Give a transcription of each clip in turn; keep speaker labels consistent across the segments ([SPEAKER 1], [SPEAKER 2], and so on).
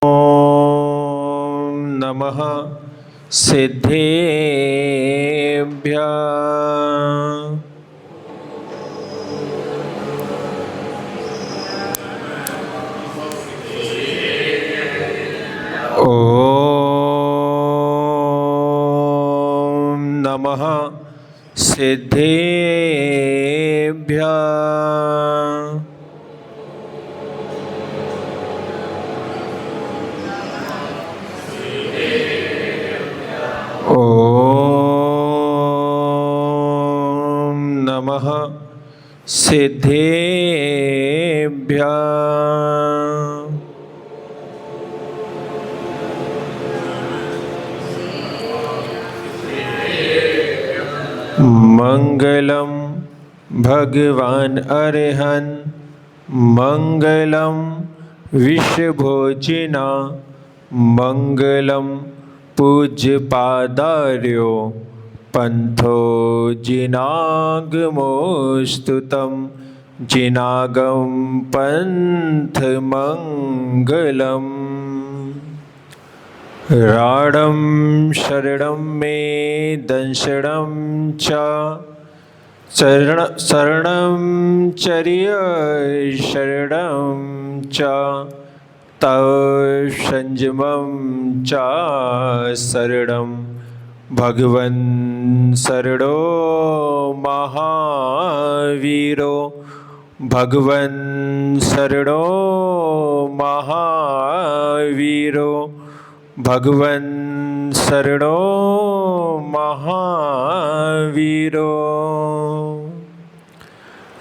[SPEAKER 1] ॐ नमः सिद्धेभ्यः। ॐ नमः सिद्धेभ्यः। ॐ नमः सिद्धेभ्यः। मंगलम भगवान अरहन मंगलम विश्वभोजिना मंगलम पूज्य पादार्यो पंथो जिनागमोस्तुतम जिनागम पंथ मंगलम। राणं शरणं मे दंशणं च शरणं चर्य शरणं च तव संयमं च शरणं भगवन् शरणो महावीरो भगवन् शरणो महावीरो भगवन् शरणो महावीरो।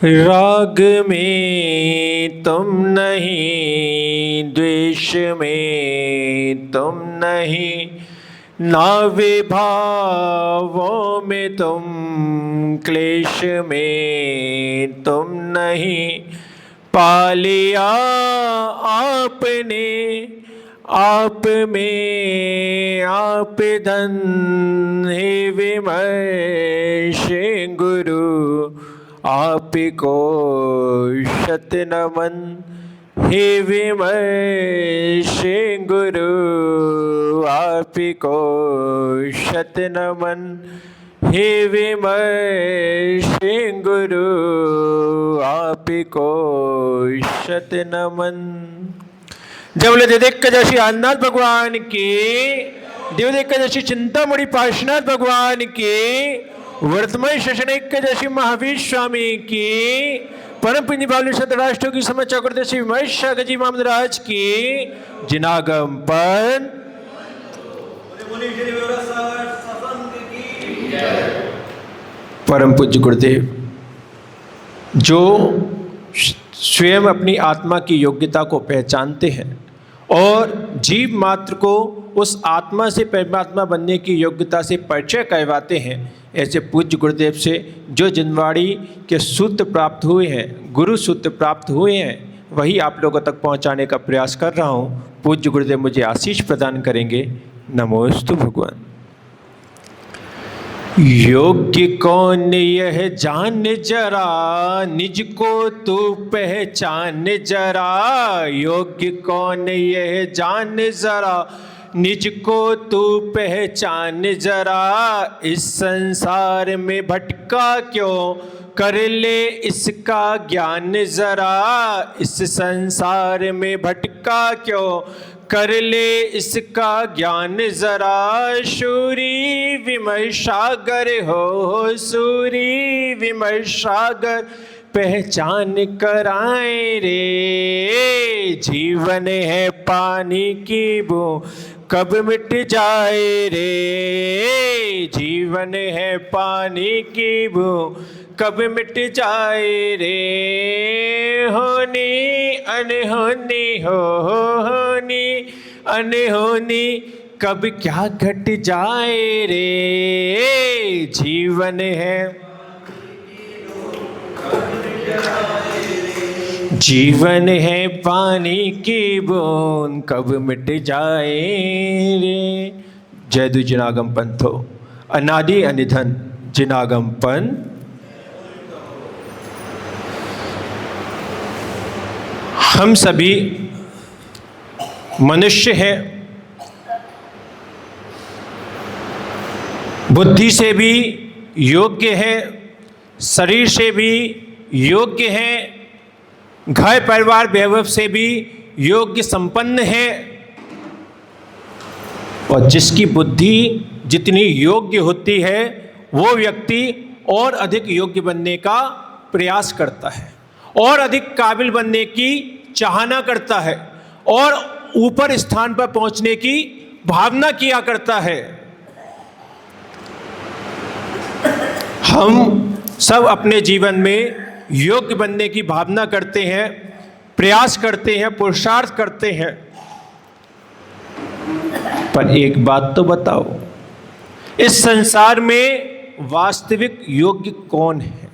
[SPEAKER 1] राग में तुम नहीं द्वेष में तुम नहीं नावे भावों में तुम क्लेश में तुम नहीं पालिया आपने आप में आप धन हे विमर्श गुरु आप को शत नमन हे विमर्श गुरु आप को शत नमन हे विमर्श गुरु आप को शत नमन। जय बोले देवदेक्कजशी आदिनाथ भगवान की, देवदेक्कजशी चिंतामणि पार्श्वनाथ भगवान की, वर्तमान शशनेक्कजशी महावीर स्वामी की, परम पुण्य पावनी सतराष्ट्रों की समझ चक्रदशी महेश गजी महाराज की, जिनागम पंथ परम पूज्य गुरुदेव जो स्वयं अपनी आत्मा की योग्यता को पहचानते हैं और जीव मात्र को उस आत्मा से परमात्मा बनने की योग्यता से परिचय करवाते हैं, ऐसे पूज्य गुरुदेव से जो जिनवाड़ी के सूत्र प्राप्त हुए हैं, गुरु सूत्र प्राप्त हुए हैं, वही आप लोगों तक पहुंचाने का प्रयास कर रहा हूं। पूज्य गुरुदेव मुझे आशीष प्रदान करेंगे। नमोस्तु भगवान। योग्य कौन यह जान जरा, निज को तू पहचान जरा। योग्य कौन यह जान जरा, निज को तू पहचान जरा। इस संसार में भटका क्यों, कर ले इसका ज्ञान जरा। इस संसार में भटका क्यों, कर ले इसका ज्ञान जरा। सूरी विमर्शागर हो, सूरी विमर्शागर पहचान कराए रे। जीवन है पानी की बूंद कब मिट जाए रे। जीवन है पानी की बूंद कब मिट जाए रे। होनी अनहोनी हो, होनी अनहोनी कब क्या घट जाए रे। जीवन है जीवन है पानी की बूंद कब मिट जाए रे। जयदु जिनागम पंथो अनादि अनिधन जिनागम पंथ। हम सभी मनुष्य है, बुद्धि से भी योग्य है, शरीर से भी योग्य है, घर परिवार वैभव से भी योग्य संपन्न है। और जिसकी बुद्धि जितनी योग्य होती है वो व्यक्ति और अधिक योग्य बनने का प्रयास करता है, और अधिक काबिल बनने की चाहना करता है, और ऊपर स्थान पर पहुंचने की भावना किया करता है। हम सब अपने जीवन में योग्य बनने की भावना करते हैं, प्रयास करते हैं, पुरुषार्थ करते हैं। पर एक बात तो बताओ, इस संसार में वास्तविक योग्य कौन है?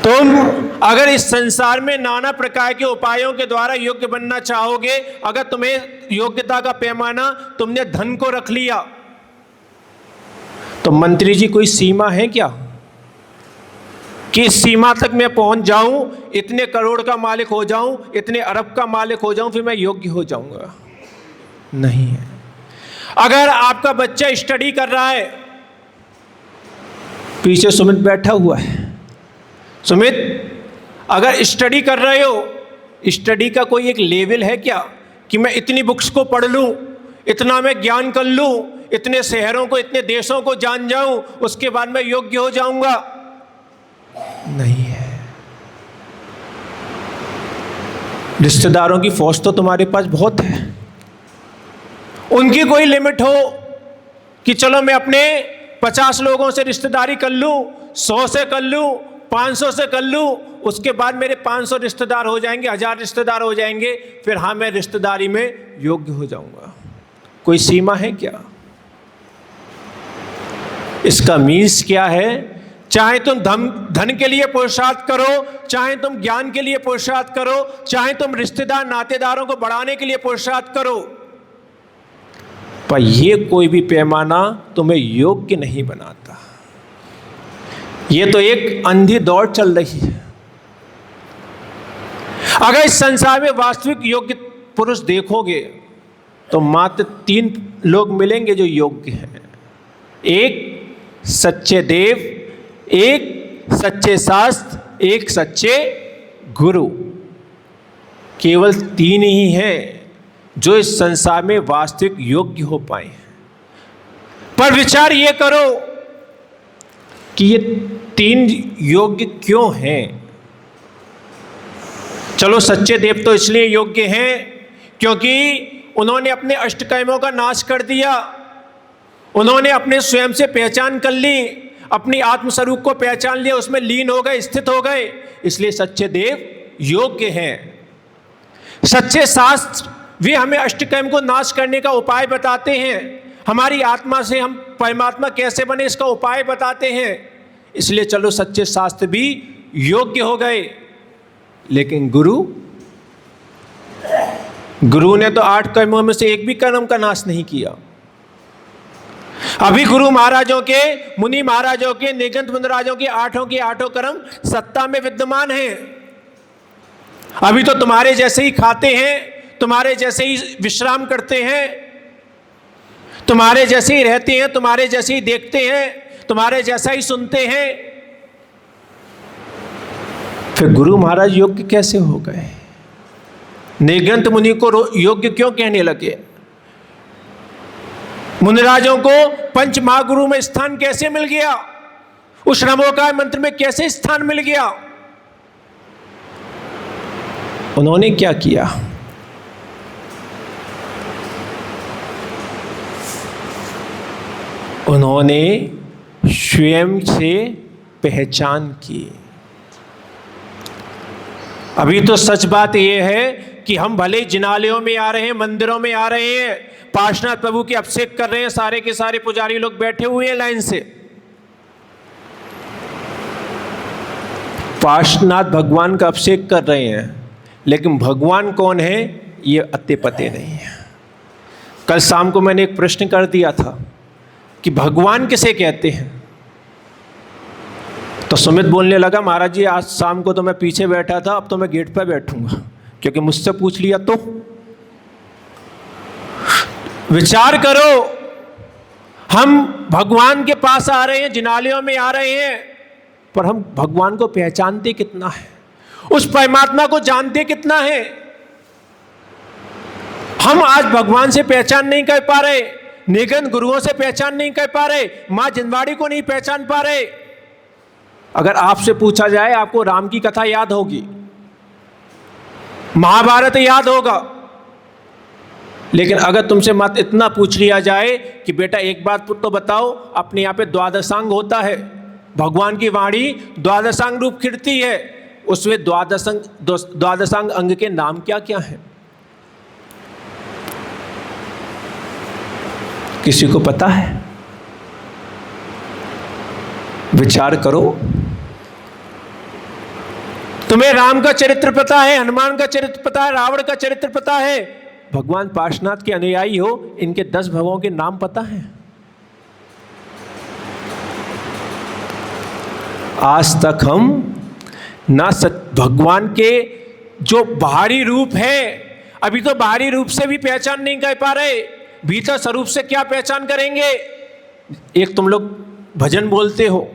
[SPEAKER 1] तुम अगर इस संसार में नाना प्रकार के उपायों के द्वारा योग्य बनना चाहोगे, अगर तुम्हें योग्यता का पैमाना तुमने धन को रख लिया, तो मंत्री जी कोई सीमा है क्या कि इस सीमा तक मैं पहुंच जाऊं, इतने करोड़ का मालिक हो जाऊं, इतने अरब का मालिक हो जाऊं, फिर मैं योग्य हो जाऊंगा? नहीं है। अगर आपका बच्चा स्टडी कर रहा है, पीछे सुमित बैठा हुआ है, सुमित अगर स्टडी कर रहे हो, स्टडी का कोई एक लेवल है क्या कि मैं इतनी बुक्स को पढ़ लूं, इतना मैं ज्ञान कर लूं, इतने शहरों को, इतने देशों को जान जाऊं, उसके बाद मैं योग्य हो जाऊंगा? नहीं है। रिश्तेदारों की फौज तो तुम्हारे पास बहुत है, उनकी कोई लिमिट हो कि चलो मैं अपने 50 लोगों से रिश्तेदारी कर लूं, 100 से कर लूं, 500 से कर लूं, उसके बाद मेरे 500 रिश्तेदार हो जाएंगे, 1000 रिश्तेदार हो जाएंगे, फिर हाँ मैं रिश्तेदारी में योग्य हो जाऊंगा? कोई सीमा है क्या? इसका मीन्स क्या है? चाहे तुम धन के लिए पुरुषार्थ करो, चाहे तुम ज्ञान के लिए पुरुषार्थ करो, चाहे तुम रिश्तेदार नातेदारों को बढ़ाने के लिए पुरुषार्थ करो, पर यह कोई भी पैमाना तुम्हें योग्य नहीं बनाता। यह तो एक अंधी दौड़ चल रही है। अगर इस संसार में वास्तविक योग्य पुरुष देखोगे तो मात्र 3 लोग मिलेंगे जो योग्य हैं। एक सच्चे देव, एक सच्चे शास्त्र, एक सच्चे गुरु। केवल 3 ही हैं जो इस संसार में वास्तविक योग्य हो पाए हैं। पर विचार ये करो कि ये 3 योग्य क्यों हैं? चलो सच्चे देव तो इसलिए योग्य हैं क्योंकि उन्होंने अपने अष्टकर्मों का नाश कर दिया, उन्होंने अपने स्वयं से पहचान कर ली, अपनी आत्मस्वरूप को पहचान लिया, उसमें लीन हो गए, स्थित हो गए, इसलिए सच्चे देव योग्य हैं। सच्चे शास्त्र वे हमें अष्टकर्म को नाश करने का उपाय बताते हैं, हमारी आत्मा से हम परमात्मा कैसे बने इसका उपाय बताते हैं, इसलिए चलो सच्चे शास्त्र भी योग्य हो गए। लेकिन गुरु ने तो 8 कर्मों में से एक भी कर्म का नाश नहीं किया। अभी गुरु महाराजों के, मुनि महाराजों के, निगंत मुनिराजों के 8 कर्म सत्ता में विद्यमान हैं। अभी तो तुम्हारे जैसे ही खाते हैं, तुम्हारे जैसे ही विश्राम करते हैं, तुम्हारे जैसे ही रहते हैं, तुम्हारे जैसे ही देखते हैं, तुम्हारे जैसा ही सुनते हैं। फिर गुरु महाराज योग्य कैसे हो गए? निगंत मुनि को योग्य क्यों कहने लगे? मुनिराजों को पंच महागुरु में स्थान कैसे मिल गया? उस नमोकार मंत्र में कैसे स्थान मिल गया? उन्होंने क्या किया? उन्होंने स्वयं से पहचान की। अभी तो सच बात यह है कि हम भले जिनालयों में आ रहे हैं, मंदिरों में आ रहे हैं, पार्श्वनाथ प्रभु के अभिषेक कर रहे हैं, सारे के सारे पुजारी लोग बैठे हुए हैं लाइन से, पार्श्वनाथ भगवान का अभिषेक कर रहे हैं, लेकिन भगवान कौन है ये अत्ते पते नहीं है। कल शाम को मैंने एक प्रश्न कर दिया था कि भगवान किसे कहते हैं, तो सुमित बोलने लगा महाराज जी आज शाम को तो मैं पीछे बैठा था, अब तो मैं गेट पर बैठूंगा क्योंकि मुझसे पूछ लिया तो। विचार करो, हम भगवान के पास आ रहे हैं, जिनालयों में आ रहे हैं, पर हम भगवान को पहचानते कितना है, उस परमात्मा को जानते कितना है। हम आज भगवान से पहचान नहीं कर पा रहे, निगंत गुरुओं से पहचान नहीं कर पा रहे, मां जिनवाड़ी को नहीं पहचान पा रहे। अगर आपसे पूछा जाए, आपको राम की कथा याद होगी, महाभारत याद होगा, लेकिन अगर तुमसे मत इतना पूछ लिया जाए कि बेटा एक बात तो बताओ, अपने यहाँ पे द्वादशांग होता है, भगवान की वाणी द्वादशांग रूप खिड़ती है, उसमें द्वादशांग अंग के नाम क्या क्या हैं? किसी को पता है? विचार करो। तुम्हें राम का चरित्र पता है, हनुमान का चरित्र पता है, रावण का चरित्र पता है, भगवान पार्श्वनाथ के अनुयायी हो, इनके 10 भवों के नाम पता है? आज तक हम ना भगवान के जो बाहरी रूप है, अभी तो बाहरी रूप से भी पहचान नहीं कर पा रहे, भीतर स्वरूप से क्या पहचान करेंगे? एक तुम लोग भजन बोलते हो,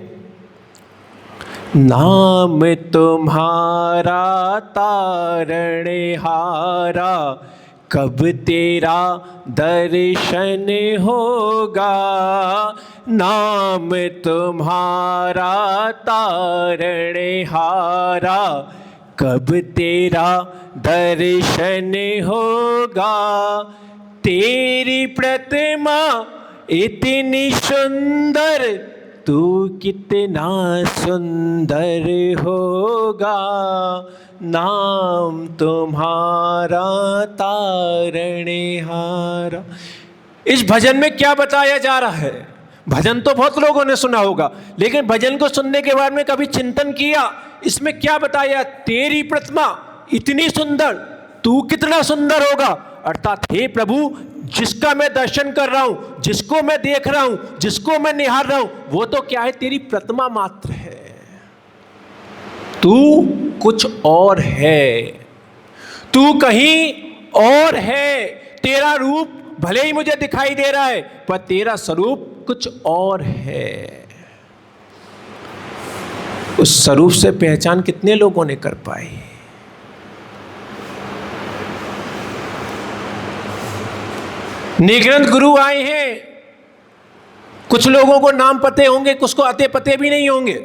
[SPEAKER 1] नाम तुम्हारा तारणहारा, कब तेरा दर्शन होगा। नाम तुम्हारा तारणहारा, कब तेरा दर्शन होगा। तेरी प्रतिमा इतनी सुंदर, तू कितना सुंदर होगा। नाम तुम्हारा तारणहारा। इस भजन में क्या बताया जा रहा है? भजन तो बहुत लोगों ने सुना होगा, लेकिन भजन को सुनने के बाद में कभी चिंतन किया, इसमें क्या बताया? तेरी प्रतिमा इतनी सुंदर, तू कितना सुंदर होगा। अर्थात हे प्रभु, जिसका मैं दर्शन कर रहा हूं, जिसको मैं देख रहा हूं, जिसको मैं निहार रहा हूं, वो तो क्या है? तेरी प्रतिमा मात्र है, तू कुछ और है, तू कहीं और है। तेरा रूप भले ही मुझे दिखाई दे रहा है, पर तेरा स्वरूप कुछ और है। उस स्वरूप से पहचान कितने लोगों ने कर पाई? निगंत गुरु आए हैं, कुछ लोगों को नाम पते होंगे, कुछ को अते पते भी नहीं होंगे,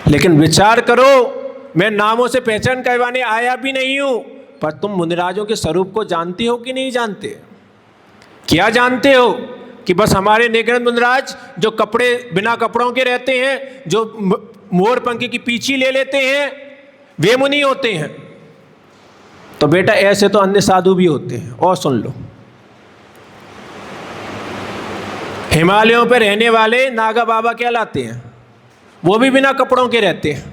[SPEAKER 1] लेकिन विचार करो, मैं नामों से पहचान करवाने आया भी नहीं हूं, पर तुम मुनिराजों के स्वरूप को जानते हो कि नहीं जानते? क्या जानते हो कि बस हमारे निगंत मुनिराज जो कपड़े बिना कपड़ों के रहते हैं, जो मोर पंखी की पीछी ले लेते हैं, वे मुनि होते हैं? तो बेटा ऐसे तो अन्य साधु भी होते हैं। और सुन लो, हिमालयों पर रहने वाले नागा बाबा कहलाते हैं, वो भी बिना कपड़ों के रहते हैं।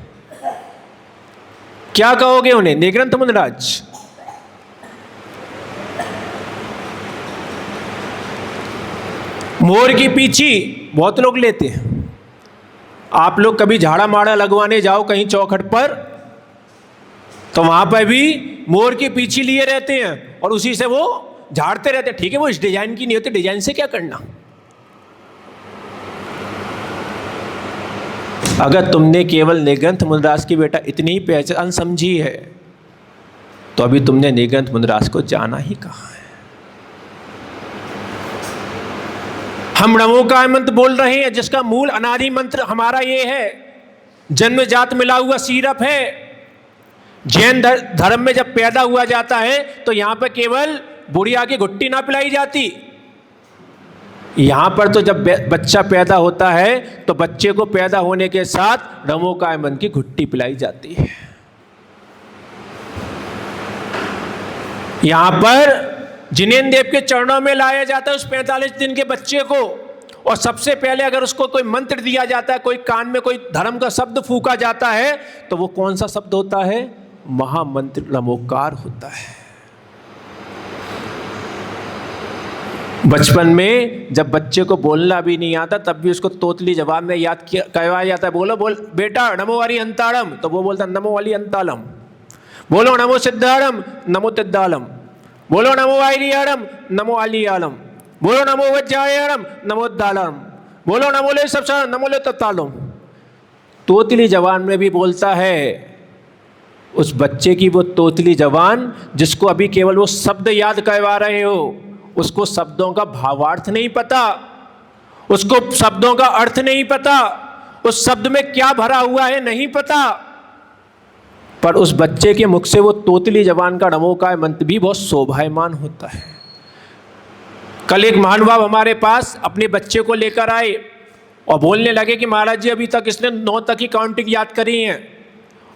[SPEAKER 1] क्या कहोगे उन्हें? निगंत मुनिराज। मोर की पीछी बहुत लोग लेते हैं। आप लोग कभी झाड़ा माड़ा लगवाने जाओ कहीं चौखट पर, तो वहां पर भी मोर की पीछी लिए रहते हैं और उसी से वो झाड़ते रहते हैं। ठीक है, वो इस डिजाइन की नहीं होती, डिजाइन से क्या करना। अगर तुमने केवल निगंत मुनिराज की बेटा इतनी ही पहचान समझी है, तो अभी तुमने निगंत मुनिराज को जाना ही कहाँ है। हम नमोकार मंत्र बोल रहे हैं, जिसका मूल अनादि मंत्र हमारा ये है, जन्मजात मिला हुआ सिरप है। जैन धर्म में जब पैदा हुआ जाता है तो यहां पर केवल बुढ़िया की घुट्टी ना पिलाई जाती, यहां पर तो जब बच्चा पैदा होता है तो बच्चे को पैदा होने के साथ नमोकार मंत्र की घुट्टी पिलाई जाती है। यहां पर जिनेन्द्र देव के चरणों में लाया जाता है उस 45 दिन के बच्चे को, और सबसे पहले अगर उसको कोई मंत्र दिया जाता है, कोई कान में कोई धर्म का शब्द फूका जाता है, तो वो कौन सा शब्द होता है? महामंत्र नमोकार होता है। बचपन में जब बच्चे को बोलना भी नहीं आता, तब भी उसको तोतली जवाब में याद करवाया जाता है, बोलो बोल बेटा नमो वाली अंताड़म, तो वो बोलता नमो वाली अंतालम। बोलो नमो सिद्धारम नमो तिद्दालम, बोलो नमो आयरियारम नमो आलियालम, बोलो नमो वज्रायरम नमो दालम, बोलो नमो ले सबसा नमो ले तत्तालम। तोतली जबान में भी बोलता है। उस बच्चे की वो तोतली जबान जिसको अभी केवल वो शब्द याद करवा रहे हो, उसको शब्दों का भावार्थ नहीं पता, उसको शब्दों का अर्थ नहीं पता, उस शब्द में क्या भरा हुआ है नहीं पता, पर उस बच्चे के मुख से वो तोतली जबान का नमोकार मंत्र भी बहुत शोभायमान होता है। कल एक महानुभाव हमारे पास अपने बच्चे को लेकर आए और बोलने लगे कि महाराज जी अभी तक इसने 9 तक की काउंटिंग याद करी है,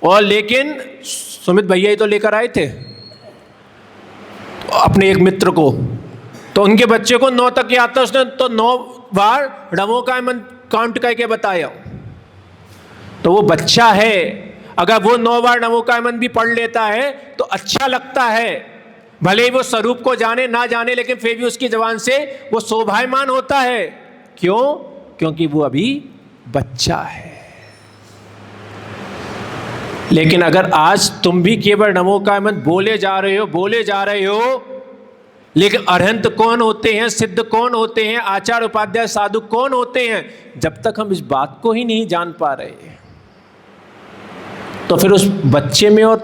[SPEAKER 1] और लेकिन सुमित भैया ही तो लेकर आए थे अपने एक मित्र को, तो उनके बच्चे को 9 तक याद था, उसने तो 9 बार नमोकार मंत्र काउंट करके बताया। तो वो बच्चा है, अगर वो 9 बार नमोकार मंत्र भी पढ़ लेता है तो अच्छा लगता है, भले ही वो स्वरूप को जाने ना जाने, लेकिन फिर भी उसकी जबान से वो शोभायमान होता है। क्यों? क्योंकि वो अभी बच्चा है। लेकिन अगर आज तुम भी केवल नमोकार मंत्र बोले जा रहे हो, लेकिन अरहंत कौन होते हैं, सिद्ध कौन होते हैं, आचार्य उपाध्याय साधु कौन होते हैं, जब तक हम इस बात को ही नहीं जान पा रहे, तो फिर उस बच्चे में और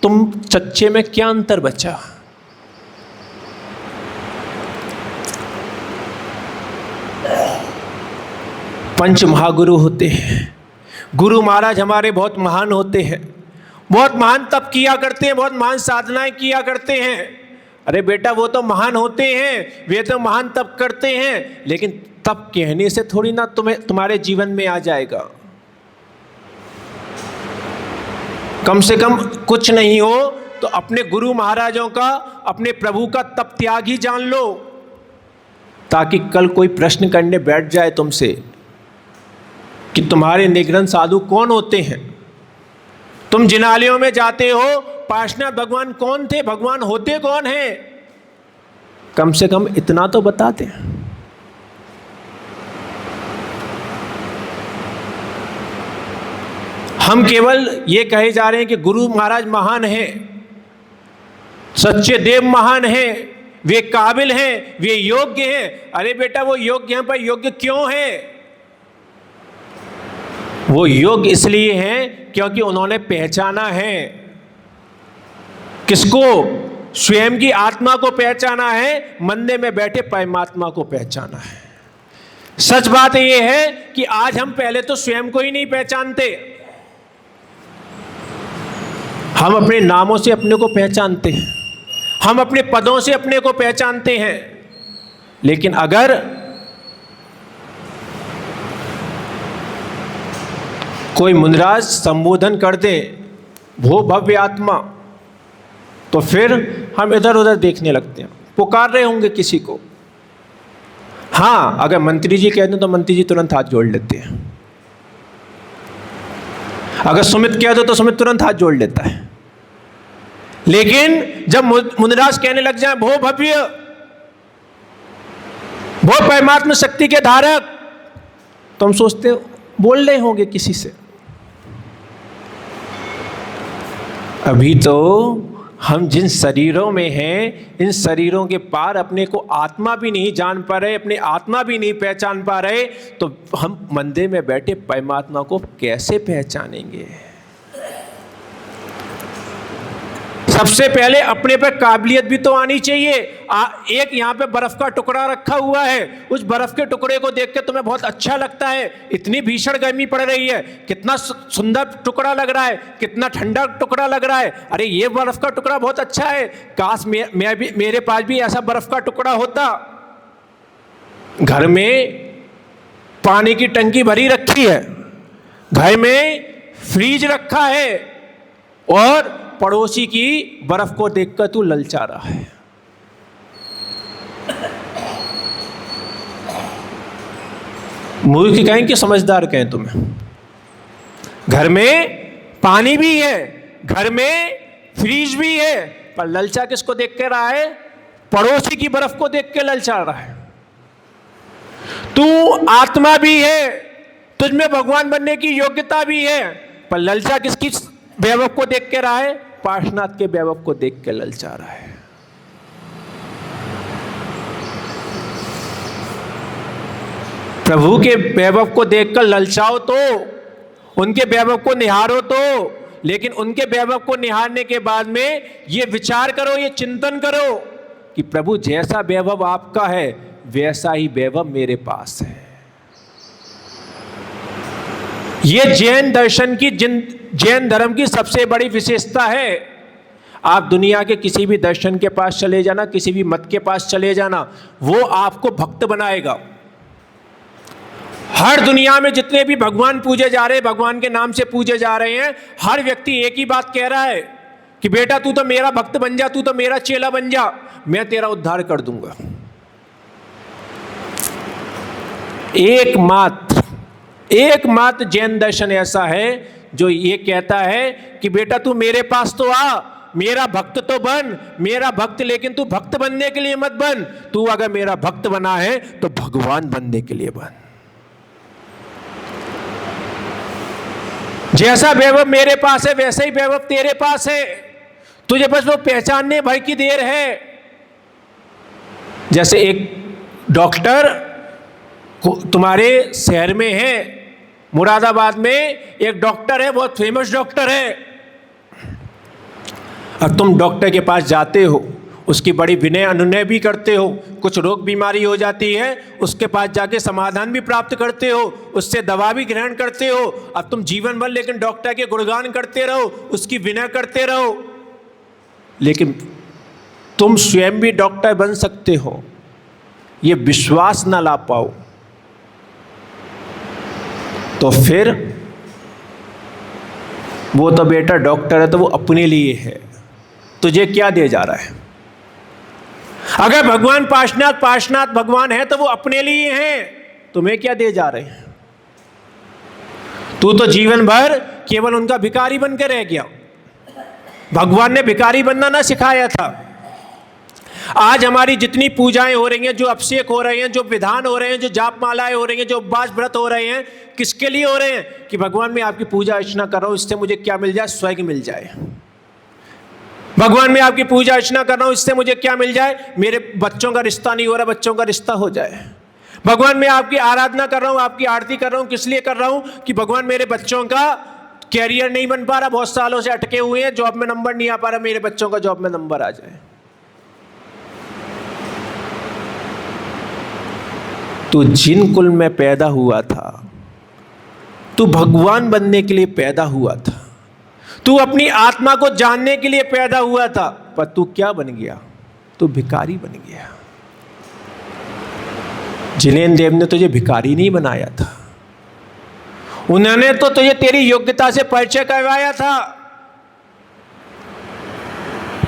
[SPEAKER 1] तुम चच्चे में क्या अंतर बचा? पंच महागुरु होते हैं। गुरु महाराज हमारे बहुत महान होते हैं, बहुत महान तप किया करते हैं, बहुत महान साधनाएं किया करते हैं। अरे बेटा वो तो महान होते हैं, वे तो महान तप करते हैं, लेकिन तप कहने से थोड़ी ना तुम्हारे जीवन में आ जाएगा। कम से कम कुछ नहीं हो तो अपने गुरु महाराजों का, अपने प्रभु का तप त्याग ही जान लो, ताकि कल कोई प्रश्न करने बैठ जाए तुमसे कि तुम्हारे निग्रह साधु कौन होते हैं, तुम जिनालयों में जाते हो, पार्श्वनाथ भगवान कौन थे, भगवान होते कौन हैं, कम से कम इतना तो बताते हैं। हम केवल ये कहे जा रहे हैं कि गुरु महाराज महान हैं, सच्चे देव महान हैं, वे काबिल हैं, वे योग्य हैं। अरे बेटा वो योग्य हैं, पर योग्य क्यों हैं? वो योग्य इसलिए हैं क्योंकि उन्होंने पहचाना है किसको? स्वयं की आत्मा को पहचाना है, मंदिर में बैठे परमात्मा को पहचाना है। सच बात यह है कि आज हम पहले तो स्वयं को ही नहीं पहचानते, हम अपने नामों से अपने को पहचानते हैं, हम अपने पदों से अपने को पहचानते हैं। लेकिन अगर कोई मुनिराज संबोधन कर दे वो भव्य आत्मा, तो फिर हम इधर उधर देखने लगते हैं, पुकार रहे होंगे किसी को। हाँ, अगर मंत्री जी कह दें तो मंत्री जी तुरंत हाथ जोड़ लेते हैं, अगर सुमित कह दो तो सुमित तुरंत हाथ जोड़ लेता है। लेकिन जब मुनिराज कहने लग जाए भो भव्य, भो परमात्मा शक्ति के धारक, तो हम सोचते हो बोल रहे होंगे किसी से। अभी तो हम जिन शरीरों में हैं, इन शरीरों के पार अपने को आत्मा भी नहीं जान पा रहे, अपने आत्मा भी नहीं पहचान पा रहे, तो हम मंदिर में बैठे परमात्मा को कैसे पहचानेंगे? सबसे पहले अपने पे काबिलियत भी तो आनी चाहिए। एक यहाँ पे बर्फ का टुकड़ा रखा हुआ है, उस बर्फ के टुकड़े को देख के तुम्हें बहुत अच्छा लगता है, इतनी भीषण गर्मी पड़ रही है, कितना सुंदर टुकड़ा लग रहा है, कितना ठंडा टुकड़ा लग रहा है, अरे ये बर्फ का टुकड़ा बहुत अच्छा है, काश मेरे पास भी ऐसा बर्फ का टुकड़ा होता। घर में पानी की टंकी भरी रखी है, घर में फ्रीज रखा है, और पड़ोसी की बर्फ को देखकर तू ललचा रहा है। मूर्ख कहें कि समझदार कहें तुम्हें? घर में पानी भी है, घर में फ्रीज भी है, पर ललचा किसको देख के रहा है? पड़ोसी की बर्फ को देख के ललचा रहा है। तू आत्मा भी है, तुझमें भगवान बनने की योग्यता भी है, पर ललचा किसकी वैभव को देख के रहा है? पार्श्वनाथ के वैभव को देख के ललचा रहा है। प्रभु के वैभव को देखकर ललचाओ तो, उनके वैभव को निहारो तो, लेकिन उनके वैभव को निहारने के बाद में ये विचार करो, ये चिंतन करो कि प्रभु जैसा वैभव आपका है वैसा ही वैभव मेरे पास है। ये जैन दर्शन की, जैन धर्म की सबसे बड़ी विशेषता है। आप दुनिया के किसी भी दर्शन के पास चले जाना, किसी भी मत के पास चले जाना, वो आपको भक्त बनाएगा। हर दुनिया में जितने भी भगवान पूजे जा रहे हैं, भगवान के नाम से पूजे जा रहे हैं, हर व्यक्ति एक ही बात कह रहा है कि बेटा तू तो मेरा भक्त बन जा, तू तो मेरा चेला बन जा, मैं तेरा उद्धार कर दूंगा। एकमात्र जैन दर्शन ऐसा है जो ये कहता है कि बेटा तू मेरे पास तो आ, मेरा भक्त तो बन, मेरा भक्त, लेकिन तू भक्त बनने के लिए मत बन, तू अगर मेरा भक्त बना है तो भगवान बनने के लिए बन। जैसा वैभव मेरे पास है वैसा ही वैभव तेरे पास है, तुझे बस वो पहचानने भर की देर है। जैसे एक डॉक्टर तुम्हारे शहर में है, मुरादाबाद में एक डॉक्टर है, बहुत फेमस डॉक्टर है। अब तुम डॉक्टर के पास जाते हो, उसकी बड़ी विनय अनुनय भी करते हो, कुछ रोग बीमारी हो जाती है उसके पास जाके समाधान भी प्राप्त करते हो, उससे दवा भी ग्रहण करते हो। अब तुम जीवन भर लेकिन डॉक्टर के गुणगान करते रहो, उसकी विनय करते रहो, लेकिन तुम स्वयं भी डॉक्टर बन सकते हो, ये विश्वास ना ला पाओ तो फिर वो तो बेटा डॉक्टर है तो वो अपने लिए है, तुझे क्या दे जा रहा है। अगर भगवान पार्श्वनाथ भगवान है तो वो अपने लिए हैं, तुम्हें क्या दे जा रहे हैं। तू तो जीवन भर केवल उनका भिखारी बन के रह गया। भगवान ने भिखारी बनना ना सिखाया था। आज हमारी जितनी पूजाएं हो रही हैं, जो अभिषेक हो रहे हैं, जो विधान हो रहे हैं, जो जाप मालाएं हो रही हैं, जो उपवास व्रत हो रहे हैं, किसके लिए हो रहे हैं कि भगवान मैं आपकी पूजा अर्चना कर रहा हूं, इससे मुझे क्या मिल जाए, स्वर्ग मिल जाए। भगवान मैं आपकी पूजा अर्चना कर रहा हूं, इससे मुझे क्या मिल जाए, मेरे बच्चों का रिश्ता नहीं हो रहा, बच्चों का रिश्ता हो जाए। भगवान मैं आपकी आराधना कर रहा हूं, आपकी आरती कर रहा हूं, किस लिए कर रहा हूं कि भगवान मेरे बच्चों का कैरियर नहीं बन पा रहा, बहुत सालों से अटके हुए हैं, जॉब में नंबर नहीं आ पा रहा, मेरे बच्चों का जॉब में नंबर आ जाए। तू जिन कुल में पैदा हुआ था, तू भगवान बनने के लिए पैदा हुआ था, तू अपनी आत्मा को जानने के लिए पैदा हुआ था, पर तू क्या बन गया, तू भिखारी बन गया। जिनेन्द्र देव ने तुझे भिखारी नहीं बनाया था, उन्होंने तो तुझे तेरी योग्यता से परिचय करवाया था।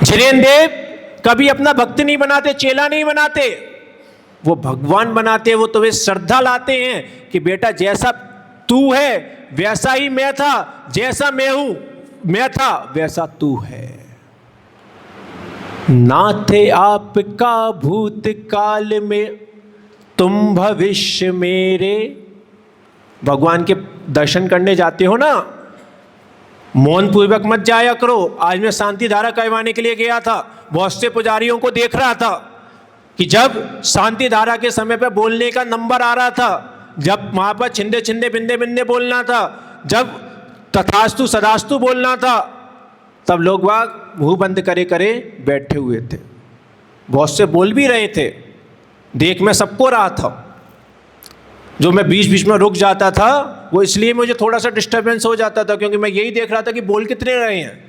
[SPEAKER 1] जिनेन्द्र देव कभी अपना भक्त नहीं बनाते, चेला नहीं बनाते, वो भगवान बनाते, वो तुम्हें श्रद्धा लाते हैं कि बेटा जैसा तू है वैसा ही मैं था, जैसा मैं था वैसा तू है। ना थे आपका भूतकाल में, तुम भविष्य मेरे। भगवान के दर्शन करने जाते हो ना, मौन पूर्वक मत जाया करो। आज मैं शांति धारा करवाने के लिए गया था, बहुत से पुजारियों को देख रहा था कि जब शांति धारा के समय पर बोलने का नंबर आ रहा था, जब वहां पर छिंदे छिंदे बिंदे बिंदे बोलना था, जब तथास्तु सदास्तु बोलना था, तब लोग वहाँ मुंह बंद करे करे बैठे हुए थे। बहुत से बोल भी रहे थे, देख मैं सबको रहा था। जो मैं बीच बीच में रुक जाता था वो इसलिए मुझे थोड़ा सा डिस्टर्बेंस हो जाता था, क्योंकि मैं यही देख रहा था कि बोल कितने रहे हैं।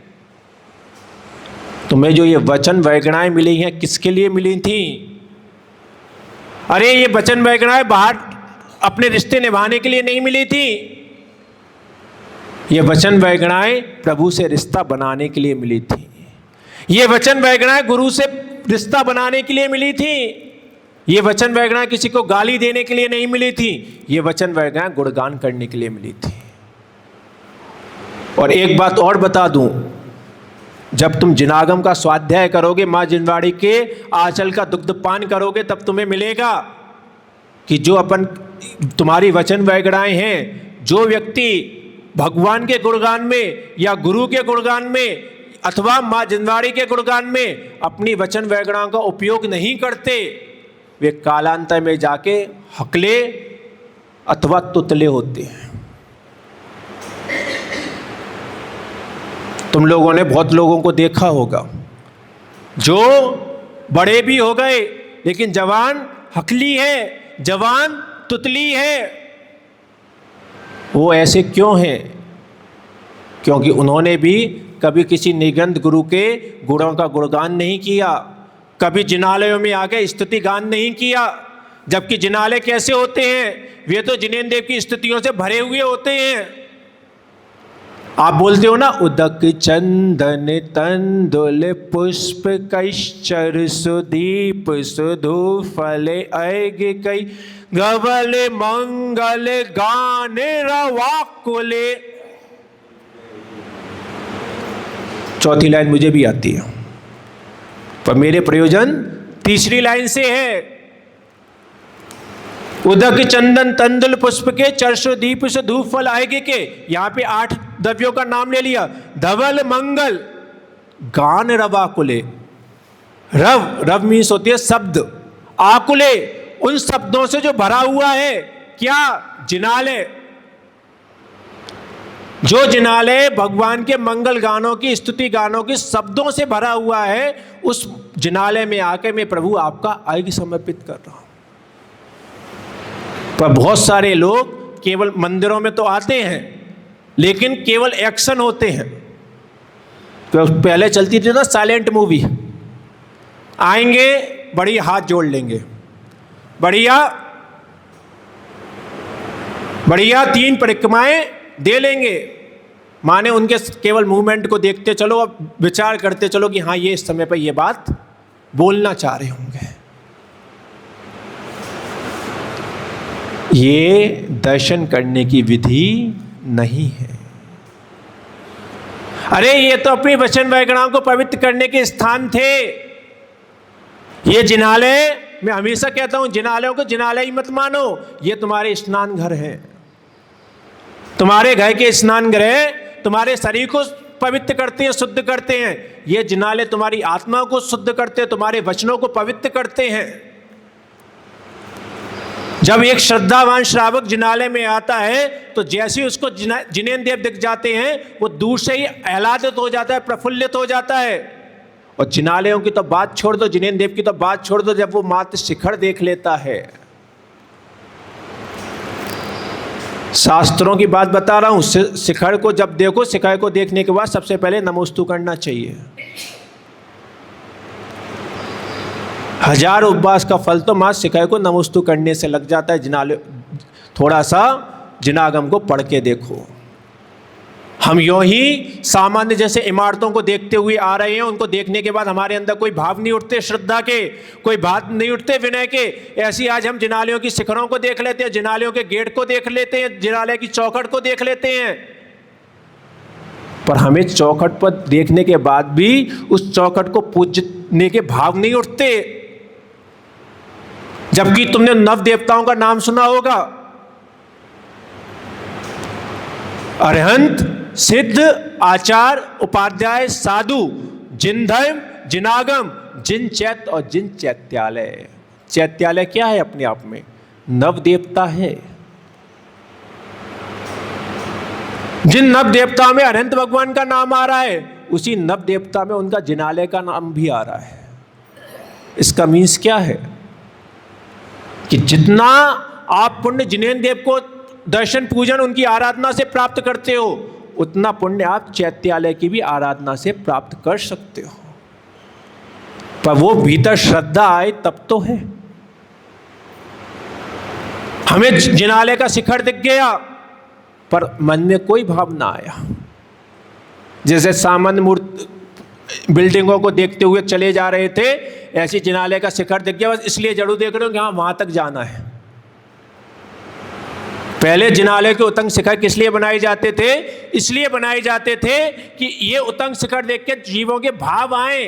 [SPEAKER 1] तुम्हें जो ये वचन वैगणाएं मिली हैं किसके लिए मिली थी? अरे ये वचन वैगणाएं बाहर अपने रिश्ते निभाने के लिए नहीं मिली थी, ये वचन वैगणाएं प्रभु से रिश्ता बनाने के लिए मिली थी। ये वचन वैगणाएं गुरु से रिश्ता बनाने के लिए मिली थी। ये वचन वैगणाएं किसी को गाली देने के लिए नहीं मिली थी, ये वचन वैगणाएं गुणगान करने के लिए मिली थी। और एक बात और बता दूं, जब तुम जिनागम का स्वाध्याय करोगे, माँ जिनवाड़ी के आंचल का दुग्ध पान करोगे, तब तुम्हें मिलेगा कि जो अपन तुम्हारी वचन वैगणाएं हैं, जो व्यक्ति भगवान के गुणगान में या गुरु के गुणगान में अथवा माँ जिनवाड़ी के गुणगान में अपनी वचन वैगणाओं का उपयोग नहीं करते, वे कालांतर में जाके हकले अथवा तुतले होते हैं। तुम लोगों ने बहुत लोगों को देखा होगा जो बड़े भी हो गए लेकिन जवान हकली है, जवान तुतली है। वो ऐसे क्यों हैं? क्योंकि उन्होंने भी कभी किसी निगंध गुरु के गुणों का गुणगान नहीं किया, कभी जिनालयों में आके स्तुति गान नहीं किया। जबकि जिनालय कैसे होते हैं? वे तो जिनेंद्र देव की स्तुतियों से भरे हुए होते हैं। आप बोलते हो ना, उदक चंदन तंदुल पुष्प कैश्चर सुदीप सुधु फले ऐग कई गवल मंगल गान रवाकुले। चौथी लाइन मुझे भी आती है, पर मेरे प्रयोजन तीसरी लाइन से है। उदक चंदन तंदुल पुष्प के चर्षो दीप से धूप फल आएगे के। यहां पे 8 द्रव्यों का नाम ले लिया। धवल मंगल गान रवाकुले। रव मीन्स होती है शब्द, आकुले उन शब्दों से जो भरा हुआ है। क्या? जिनालय। जो जिनालय भगवान के मंगल गानों की, स्तुति गानों के शब्दों से भरा हुआ है, उस जिनालय में आके मैं प्रभु आपका अर्घ्य समर्पित कर रहा हूं। पर बहुत सारे लोग केवल मंदिरों में तो आते हैं लेकिन केवल एक्शन होते हैं। तो पहले चलती थी ना साइलेंट मूवी, आएंगे बढ़िया हाथ जोड़ लेंगे, बढ़िया बढ़िया 3 परिक्रमाएं दे लेंगे। माने उनके केवल मूवमेंट को देखते चलो, अब विचार करते चलो कि हाँ ये इस समय पर ये बात बोलना चाह रहे होंगे। ये दर्शन करने की विधि नहीं है। अरे ये तो अपनी वचन वैगणाओं को पवित्र करने के स्थान थे। ये जिनालय, मैं हमेशा कहता हूं जिनालयों को जिनालय ही मत मानो, ये तुम्हारे स्नान घर हैं। तुम्हारे घर के स्नान गृह तुम्हारे शरीर को पवित्र करते हैं, शुद्ध करते हैं। ये जिनालय तुम्हारी आत्मा को शुद्ध करते हैं, तुम्हारे वचनों को पवित्र करते हैं। जब एक श्रद्धावान श्रावक जिनालय में आता है तो जैसे उसको जिनेंद्र देव दिख जाते हैं, वो दूर से ही आह्लादित हो जाता है, प्रफुल्लित हो जाता है। और जिनालयों की तो बात छोड़ दो, जिनेंद्र देव की तो बात छोड़ दो, जब वो मात्र शिखर देख लेता है। शास्त्रों की बात बता रहा हूं। शिखर को जब देखो, शिखर को देखने के बाद सबसे पहले नमोस्तु करना चाहिए। 1000 उपवास का फल तो मां शिखर को नमोस्तु करने से लग जाता है। जिनालय थोड़ा सा जिनागम को पढ़ के देखो। हम यूं ही सामान्य जैसे इमारतों को देखते हुए आ रहे हैं, उनको देखने के बाद हमारे अंदर कोई भाव नहीं उठते श्रद्धा के, कोई भाव नहीं उठते विनय के। ऐसी आज हम जिनालयों की शिखरों को देख लेते हैं, जिनालयों के गेट को देख लेते हैं, जिनालय की चौखट को देख लेते हैं। पर हमें चौखट पर देखने के बाद भी उस चौखट को पूजने के भाव नहीं उठते। जबकि तुमने नव देवताओं का नाम सुना होगा, अरहंत, सिद्ध, आचार, उपाध्याय, साधु, जिन धर्म, जिनागम, जिन चैत्य और जिन चैत्यालय। चैत्यालय क्या है? अपने आप में नव देवता है। जिन नव देवताओं में अरहंत भगवान का नाम आ रहा है, उसी नव देवता में उनका जिनालय का नाम भी आ रहा है। इसका मीन्स क्या है कि जितना आप पुण्य जिनेंद्र देव को दर्शन पूजन उनकी आराधना से प्राप्त करते हो, उतना पुण्य आप चैत्यालय की भी आराधना से प्राप्त कर सकते हो। पर वो भीतर श्रद्धा आए तब तो है। हमें जिनालय का शिखर दिख गया पर मन में कोई भाव ना आया। जैसे सामान्य मूर्ति बिल्डिंगों को देखते हुए चले जा रहे थे, ऐसी जिनालय का शिखर दिख गया, बस इसलिए जरूर देख रहे हो कि हाँ वहां तक जाना है। पहले जिनालय के उतंग शिखर किस लिए बनाए जाते थे? इसलिए बनाए जाते थे कि ये उतंग शिखर देख के जीवों के भाव आए।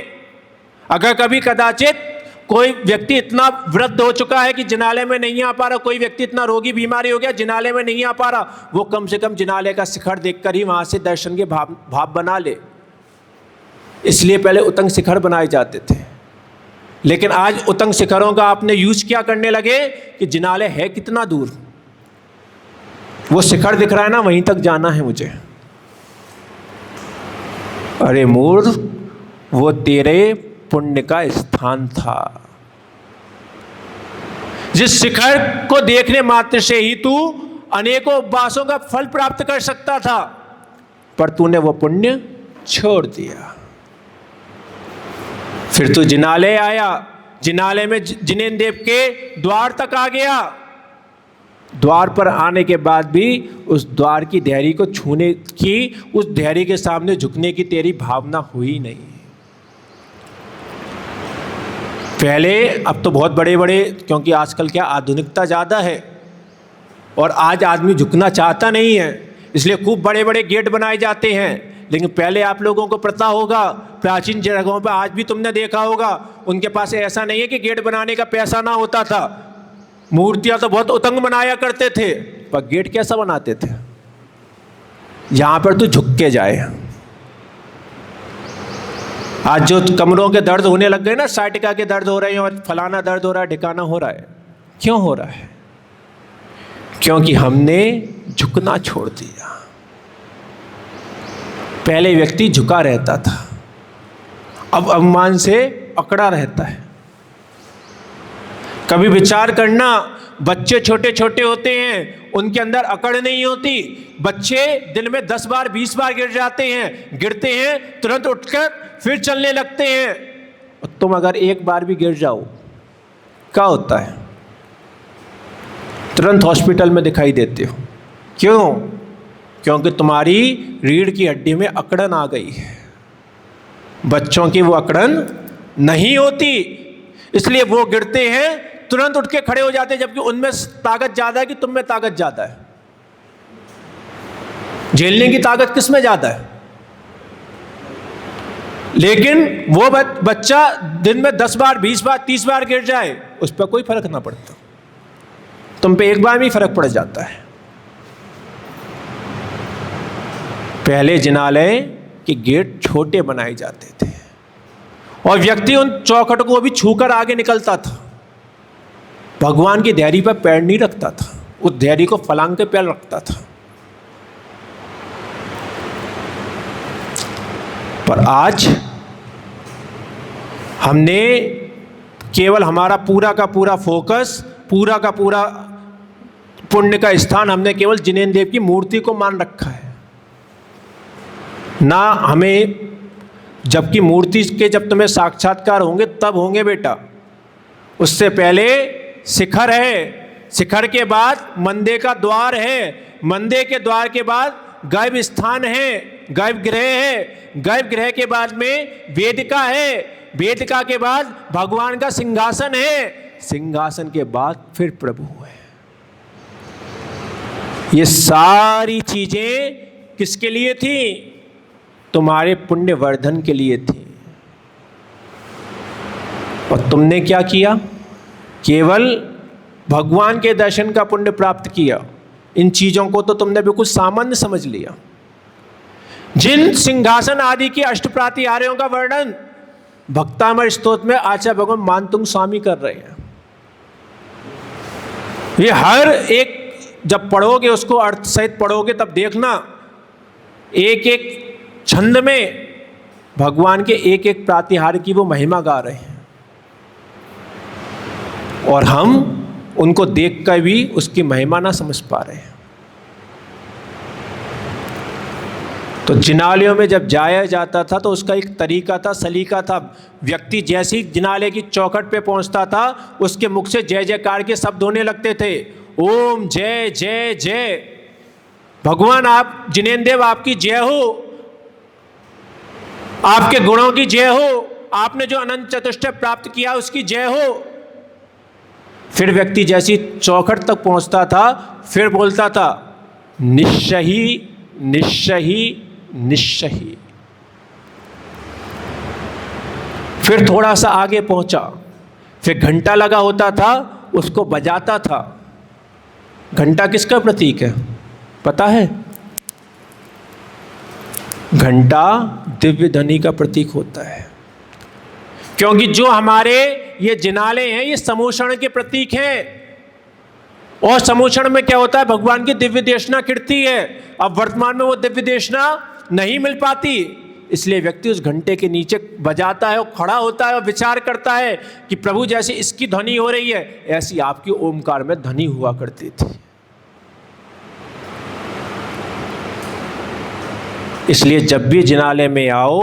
[SPEAKER 1] अगर कभी कदाचित कोई व्यक्ति इतना वृद्ध हो चुका है कि जिनालय में नहीं आ पा रहा, कोई व्यक्ति इतना रोगी बीमारी हो गया जिनालय में नहीं आ पा रहा, वो कम से कम जिनालय का शिखर देखकर ही वहां से दर्शन के भाव बना ले। इसलिए पहले उतंग शिखर बनाए जाते थे, लेकिन आज उतंग शिखरों का आपने यूज क्या करने लगे कि जिनालय है कितना दूर, वो शिखर दिख रहा है ना, वहीं तक जाना है मुझे। अरे मूर्ख, वो तेरे पुण्य का स्थान था। जिस शिखर को देखने मात्र से ही तू अनेकों उपवासों का फल प्राप्त कर सकता था, पर तूने वो पुण्य छोड़ दिया। फिर तू जिनालय आया, जिनालय में जिनेंद्र देव के द्वार तक आ गया। द्वार पर आने के बाद भी उस द्वार की देहरी को छूने की, उस देहरी के सामने झुकने की तेरी भावना हुई नहीं। पहले, अब तो बहुत बड़े बड़े, क्योंकि आजकल क्या आधुनिकता ज़्यादा है और आज आदमी झुकना चाहता नहीं है, इसलिए खूब बड़े बड़े गेट बनाए जाते हैं। लेकिन पहले आप लोगों को पता होगा, प्राचीन जगहों पर आज भी तुमने देखा होगा, उनके पास ऐसा नहीं है कि गेट बनाने का पैसा ना होता था। मूर्तियां तो बहुत उतंग बनाया करते थे, पर गेट कैसा बनाते थे, यहां पर तू झुक के जाए। आज जो कमरों के दर्द होने लग गए ना, साइटिका के दर्द हो रहे हैं और फलाना दर्द हो रहा है, ठिकाना हो रहा है, क्यों हो रहा है? क्योंकि हमने झुकना छोड़ दिया। पहले व्यक्ति झुका रहता था, अब अभिमान से अकड़ा रहता है। कभी विचार करना, बच्चे छोटे छोटे होते हैं, उनके अंदर अकड़ नहीं होती। बच्चे दिन में 10 बार 20 बार गिर जाते हैं, गिरते हैं तुरंत उठकर फिर चलने लगते हैं। तुम अगर एक बार भी गिर जाओ, क्या होता है? तुरंत हॉस्पिटल में दिखाई देते हो। क्यों? क्योंकि तुम्हारी रीढ़ की हड्डी में अकड़न आ गई है। बच्चों की वो अकड़न नहीं होती, इसलिए वो गिरते हैं तुरंत उठ के खड़े हो जाते हैं, जबकि उनमें ताकत ज्यादा है कि तुम में ताकत ज्यादा है? झेलने की ताकत किस में ज्यादा है? लेकिन वो बच्चा दिन में 10 बार 20 बार 30 बार गिर जाए, उस पर कोई फर्क ना पड़ता, तुम पे एक बार में ही फर्क पड़ जाता है। पहले जिनालय के गेट छोटे बनाए जाते थे और व्यक्ति उन चौखट को भी छूकर आगे निकलता था। भगवान की देहरी पर पैर नहीं रखता था, उस देहरी को फलांग के पैर रखता था। पर आज हमने केवल हमारा पूरा का पूरा फोकस, पूरा का पूरा पुण्य का स्थान हमने केवल जिनेंद्र देव की मूर्ति को मान रखा है ना। हमें, जबकि मूर्ति के जब तुम्हें साक्षात्कार होंगे तब होंगे बेटा, उससे पहले शिखर है, शिखर के बाद मंदिर का द्वार है, मंदिर के द्वार के बाद गर्भ स्थान है, गर्भगृह है, गर्भगृह के बाद में वेदिका है, वेदिका के बाद भगवान का सिंहासन है, सिंहासन के बाद फिर प्रभु है। ये सारी चीजें किसके लिए थी? तुम्हारे पुण्य वर्धन के लिए थी। और तुमने क्या किया? केवल भगवान के दर्शन का पुण्य प्राप्त किया। इन चीजों को तो तुमने बिल्कुल सामान्य समझ लिया। जिन सिंहासन आदि के अष्टप्रातिहार्यों का वर्णन भक्तामर स्तोत्र में आचार्य भगवान मानतुंग स्वामी कर रहे हैं, ये हर एक जब पढ़ोगे, उसको अर्थ सहित पढ़ोगे, तब देखना एक एक छंद में भगवान के एक एक प्रातिहार्य की वो महिमा गा रहे हैं और हम उनको देखकर भी उसकी महिमा ना समझ पा रहे हैं। तो जिनालयों में जब जाया जाता था तो उसका एक तरीका था, सलीका था। व्यक्ति जैसे ही जिनालय की चौखट पे पहुंचता था, उसके मुख से जय जयकार के शब्द होने लगते थे। ओम जय जय जय, भगवान आप जिनेंद्र देव आपकी जय हो, आपके गुणों की जय हो, आपने जो अनंत चतुष्टय प्राप्त किया उसकी जय हो। फिर व्यक्ति जैसी चौखट तक पहुंचता था, फिर बोलता था निश्चही निश्चही निश्चही। फिर थोड़ा सा आगे पहुंचा, फिर घंटा लगा होता था, उसको बजाता था। घंटा किसका प्रतीक है पता है? घंटा दिव्य ध्वनि का प्रतीक होता है, क्योंकि जो हमारे ये जिनाले हैं ये समूषण के प्रतीक हैं। और समूषण में क्या होता है, भगवान की दिव्य देशना खिड़ती है। अब वर्तमान में वो दिव्य देशना नहीं मिल पाती, इसलिए व्यक्ति उस घंटे के नीचे बजाता है और खड़ा होता है और विचार करता है कि प्रभु जैसे इसकी ध्वनि हो रही है ऐसी आपकी ओमकार में ध्वनि हुआ करती थी। इसलिए जब भी जिनालय में आओ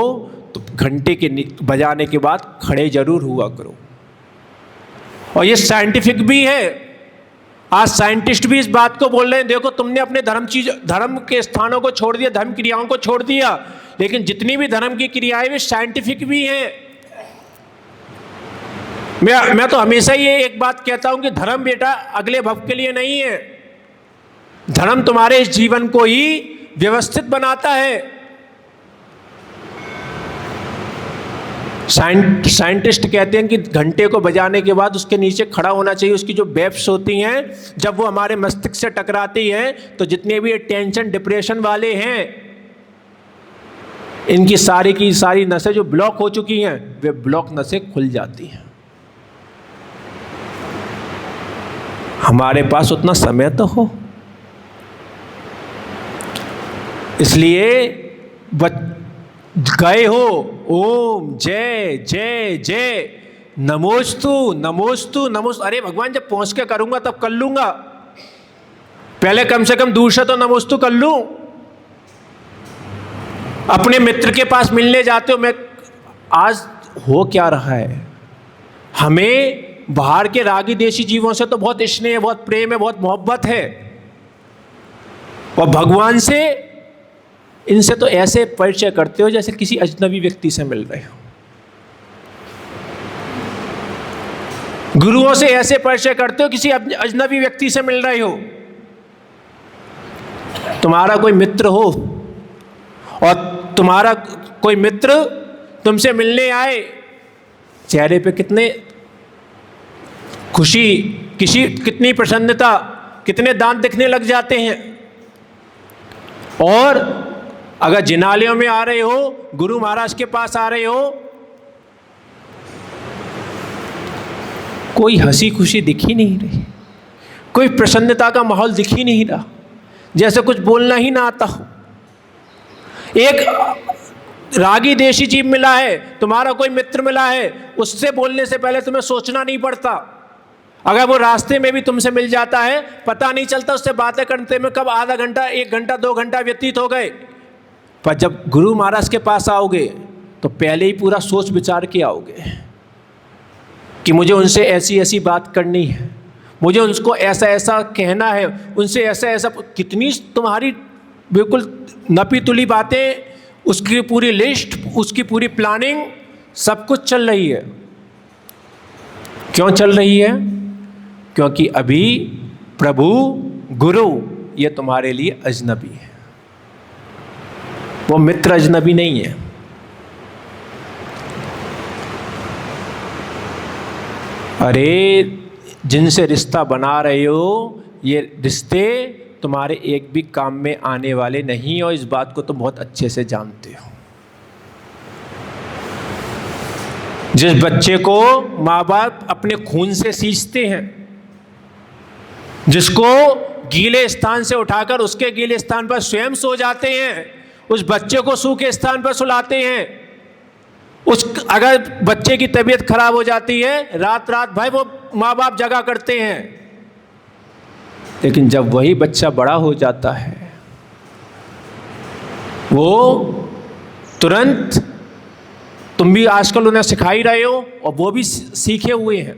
[SPEAKER 1] तो घंटे के बजाने के बाद खड़े जरूर हुआ करो। और ये साइंटिफिक भी है, आज साइंटिस्ट भी इस बात को बोल रहे हैं, देखो तुमने अपने धर्म के स्थानों को छोड़ दिया, धर्म क्रियाओं को छोड़ दिया, लेकिन जितनी भी धर्म की क्रियाएं वे साइंटिफिक भी हैं। मैं तो हमेशा ये एक बात कहता हूं कि धर्म बेटा अगले भव के लिए नहीं है, धर्म तुम्हारे इस जीवन को ही व्यवस्थित बनाता है। साइंटिस्ट कहते हैं कि घंटे को बजाने के बाद उसके नीचे खड़ा होना चाहिए। उसकी जो वेव्स होती हैं जब वो हमारे मस्तिष्क से टकराती हैं तो जितने भी टेंशन डिप्रेशन वाले हैं इनकी सारी की सारी नसें जो ब्लॉक हो चुकी हैं वे ब्लॉक नसें खुल जाती हैं। हमारे पास उतना समय तो हो, इसलिए गए हो ओम जय जय जय नमोस्तु नमोस्तु नमोस्तु। अरे भगवान जब पहुंच के करूंगा तब कर लूंगा, पहले कम से कम दूर से तो नमोस्तु कर लूं। अपने मित्र के पास मिलने जाते हो, मैं आज हो क्या रहा है, हमें बाहर के रागी देशी जीवों से तो बहुत स्नेह है, बहुत प्रेम है, बहुत मोहब्बत है, और भगवान से इनसे तो ऐसे परिचय करते हो जैसे किसी अजनबी व्यक्ति से मिल रहे हो। गुरुओं से ऐसे परिचय करते हो किसी अजनबी व्यक्ति से मिल रहे हो। तुम्हारा कोई मित्र हो और तुम्हारा कोई मित्र तुमसे मिलने आए, चेहरे पे कितने खुशी, कितनी प्रसन्नता, कितने दांत दिखने लग जाते हैं। और अगर जिनालयों में आ रहे हो, गुरु महाराज के पास आ रहे हो, कोई हंसी खुशी दिख ही नहीं रही, कोई प्रसन्नता का माहौल दिख ही नहीं रहा, जैसे कुछ बोलना ही ना आता हो। एक रागी देशी जीव मिला है, तुम्हारा कोई मित्र मिला है, उससे बोलने से पहले तुम्हें सोचना नहीं पड़ता। अगर वो रास्ते में भी तुमसे मिल जाता है, पता नहीं चलता उससे बातें करते में कब आधा घंटा, 1 घंटा, 2 घंटा व्यतीत हो गए। पर जब गुरु महाराज के पास आओगे तो पहले ही पूरा सोच विचार के आओगे कि मुझे उनसे ऐसी ऐसी बात करनी है, मुझे उनको ऐसा ऐसा कहना है, उनसे ऐसा ऐसा, कितनी तुम्हारी बिल्कुल नपी तुली बातें, उसकी पूरी लिस्ट, उसकी पूरी प्लानिंग, सब कुछ चल रही है। क्यों चल रही है? क्योंकि अभी प्रभु गुरु ये तुम्हारे लिए अजनबी है, वो मित्र अजनबी नहीं है। अरे जिनसे रिश्ता बना रहे हो ये रिश्ते तुम्हारे एक भी काम में आने वाले नहीं, और इस बात को तुम बहुत अच्छे से जानते हो। जिस बच्चे को माँ बाप अपने खून से सींचते हैं, जिसको गीले स्थान से उठाकर उसके गीले स्थान पर स्वयं सो जाते हैं, उस बच्चे को सूखे स्थान पर सुलाते हैं। अगर बच्चे की तबीयत खराब हो जाती है, रात रात भाई वो माँ बाप जगा करते हैं, लेकिन जब वही बच्चा बड़ा हो जाता है वो तुरंत, तुम भी आजकल उन्हें सिखा ही रहे हो और वो भी सीखे हुए हैं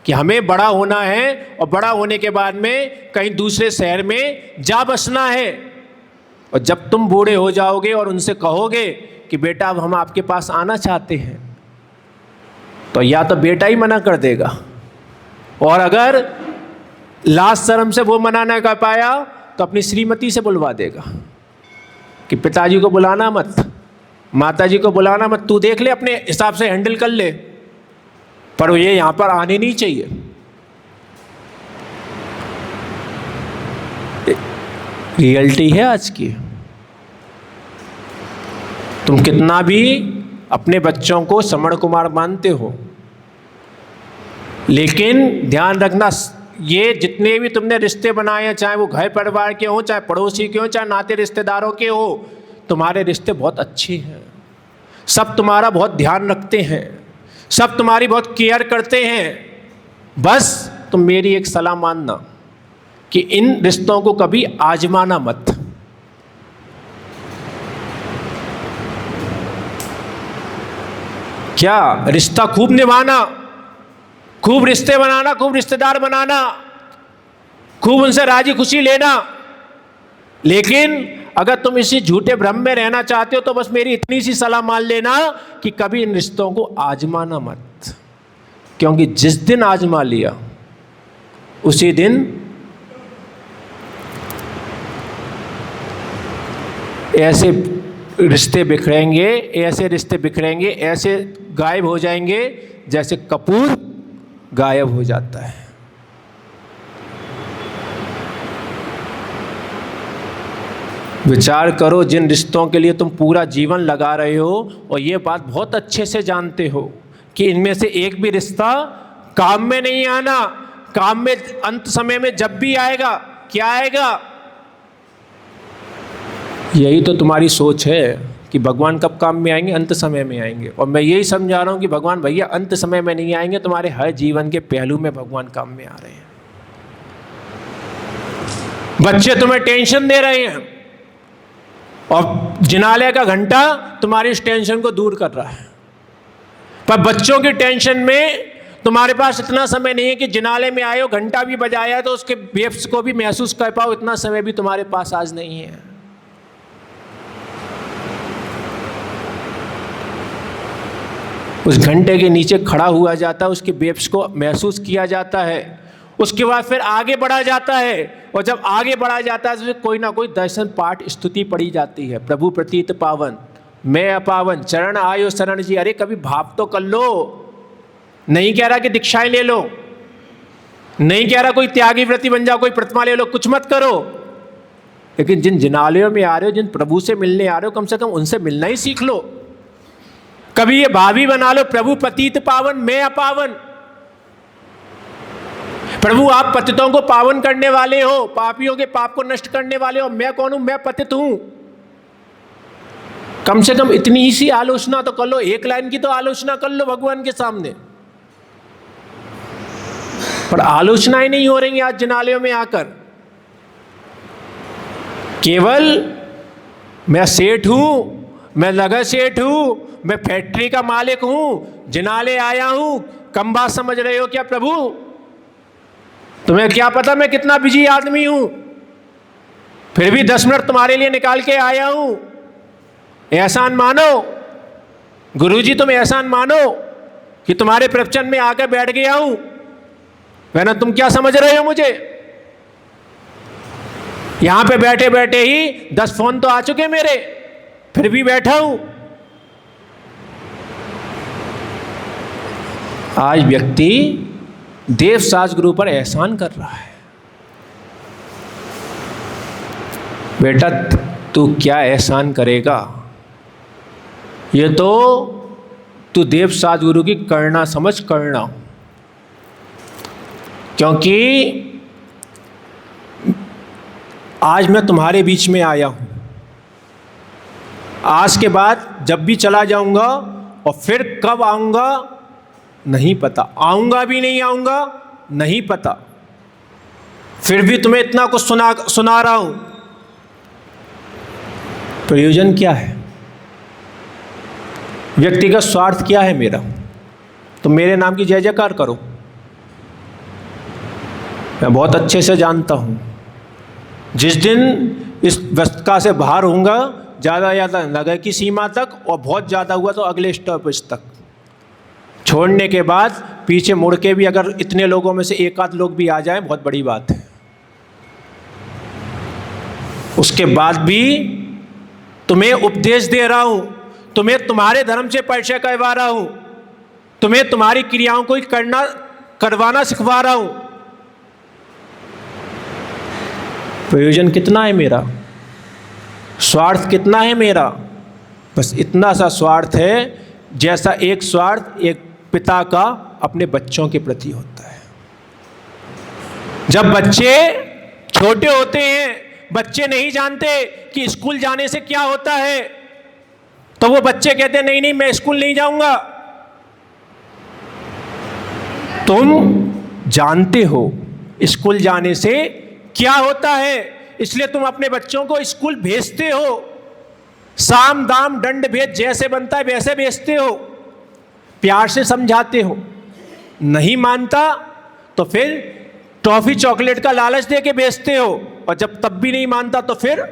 [SPEAKER 1] कि हमें बड़ा होना है और बड़ा होने के बाद में कहीं दूसरे शहर में जा बसना है। और जब तुम बूढ़े हो जाओगे और उनसे कहोगे कि बेटा अब हम आपके पास आना चाहते हैं, तो या तो बेटा ही मना कर देगा, और अगर लास्ट शर्म से वो मना ना कर पाया तो अपनी श्रीमती से बुलवा देगा कि पिताजी को बुलाना मत, माताजी को बुलाना मत, तू देख ले अपने हिसाब से हैंडल कर ले, पर ये यहाँ पर आने नहीं चाहिए। रियलिटी है आज की। तुम कितना भी अपने बच्चों को श्रवण कुमार मानते हो, लेकिन ध्यान रखना, ये जितने भी तुमने रिश्ते बनाए हैं, चाहे वो घर परिवार के हो, चाहे पड़ोसी के हो, चाहे नाते रिश्तेदारों के हो, तुम्हारे रिश्ते बहुत अच्छे हैं, सब तुम्हारा बहुत ध्यान रखते हैं, सब तुम्हारी बहुत केयर करते हैं। बस तुम मेरी एक सलाह मानना कि इन रिश्तों को कभी आजमाना मत। क्या रिश्ता खूब निभाना, खूब रिश्ते बनाना, खूब रिश्तेदार बनाना, खूब उनसे राजी खुशी लेना, लेकिन अगर तुम इसी झूठे भ्रम में रहना चाहते हो तो बस मेरी इतनी सी सलाह मान लेना कि कभी इन रिश्तों को आजमाना मत, क्योंकि जिस दिन आजमा लिया उसी दिन ऐसे रिश्ते बिखरेंगे, ऐसे रिश्ते बिखरेंगे, ऐसे गायब हो जाएंगे जैसे कपूर गायब हो जाता है। विचार करो, जिन रिश्तों के लिए तुम पूरा जीवन लगा रहे हो और ये बात बहुत अच्छे से जानते हो कि इनमें से एक भी रिश्ता काम में नहीं आना, काम में अंत समय में जब भी आएगा, क्या आएगा? यही तो तुम्हारी सोच है कि भगवान कब काम में आएंगे, अंत समय में आएंगे। और मैं यही समझा रहा हूं कि भगवान भैया अंत समय में नहीं आएंगे, तुम्हारे हर जीवन के पहलू में भगवान काम में आ रहे हैं। बच्चे तुम्हें टेंशन दे रहे हैं और जिनालय का घंटा तुम्हारी इस टेंशन को दूर कर रहा है, पर बच्चों की टेंशन में तुम्हारे पास इतना समय नहीं है कि जिनालय में आए हो, घंटा भी बजाया तो उसके वेव्स को भी महसूस कर पाओ, इतना समय भी तुम्हारे पास आज नहीं है। उस घंटे के नीचे खड़ा हुआ जाता है, उसके वेव्स को महसूस किया जाता है, उसके बाद फिर आगे बढ़ा जाता है, और जब आगे बढ़ा जाता है तो कोई ना कोई दर्शन पाठ स्तुति पढ़ी जाती है। प्रभु प्रतीत पावन, मैं अपावन, चरण आयो शरण जी। अरे कभी भाव तो कर लो, नहीं कह रहा कि दीक्षाएं ले लो, नहीं कह रहा कोई त्यागी व्रती बन जाओ, कोई प्रतिमा ले लो, कुछ मत करो, लेकिन जिन जिनालयों में आ रहे हो, जिन प्रभु से मिलने आ रहे हो, कम से कम उनसे मिलना ही सीख लो। कभी ये भावी बना लो, प्रभु पतित पावन, मैं अपावन। प्रभु आप पतितों को पावन करने वाले हो, पापियों के पाप को नष्ट करने वाले हो, मैं कौन हूं? मैं पतित हूं। कम से कम इतनी ही सी आलोचना तो कर लो, एक लाइन की तो आलोचना कर लो भगवान के सामने। पर आलोचनाएं नहीं हो रही आज जिनालयों में आकर, केवल मैं सेठ हूं, मैं नगर सेठ हूं, मैं फैक्ट्री का मालिक हूं, जिनाले आया हूं। कम बात समझ रहे हो क्या प्रभु? तुम्हें क्या पता मैं कितना बिजी आदमी हूं, फिर भी 10 मिनट तुम्हारे लिए निकाल के आया हूं। एहसान मानो गुरुजी, तुम एहसान मानो कि तुम्हारे प्रवचन में आकर बैठ गया हूं, वरना तुम क्या समझ रहे हो मुझे? यहां पे बैठे बैठे ही 10 फोन तो आ चुके मेरे, फिर भी बैठा हूं। आज व्यक्ति देव साज गुरु पर एहसान कर रहा है। बेटा तू क्या एहसान करेगा, ये तो तू देव साज गुरु की करना समझ करना, क्योंकि आज मैं तुम्हारे बीच में आया हूं, आज के बाद जब भी चला जाऊंगा और फिर कब आऊंगा नहीं पता, आऊंगा भी नहीं आऊंगा नहीं पता, फिर भी तुम्हें इतना कुछ सुना रहा हूं। प्रयोजन क्या है? व्यक्तिगत स्वार्थ क्या है मेरा? तुम मेरे नाम की जय जयकार करो, मैं बहुत अच्छे से जानता हूं जिस दिन इस व्यस्तता से बाहर होऊंगा, ज़्यादा ज़्यादा नगर की सीमा तक, और बहुत ज़्यादा हुआ तो अगले स्टॉपेज तक छोड़ने के बाद पीछे मुड़ के भी अगर इतने लोगों में से एक आध लोग भी आ जाएं, बहुत बड़ी बात है। उसके बाद भी तुम्हें उपदेश दे रहा हूं, तुम्हें तुम्हारे धर्म से परिचय करवा रहा हूं, तुम्हें तुम्हारी क्रियाओं को करवाना सिखवा रहा हूं। प्रयोजन कितना है मेरा? स्वार्थ कितना है मेरा? बस इतना सा स्वार्थ है जैसा एक स्वार्थ एक पिता का अपने बच्चों के प्रति होता है। जब बच्चे छोटे होते हैं, बच्चे नहीं जानते कि स्कूल जाने से क्या होता है, तो वो बच्चे कहते हैं नहीं नहीं मैं स्कूल नहीं जाऊंगा। तुम जानते हो स्कूल जाने से क्या होता है, इसलिए तुम अपने बच्चों को स्कूल भेजते हो। साम दाम दंड भेद जैसे बनता है वैसे भेजते हो, प्यार से समझाते हो। नहीं मानता तो फिर टॉफी चॉकलेट का लालच दे के भेजते हो, और जब तब भी नहीं मानता तो फिर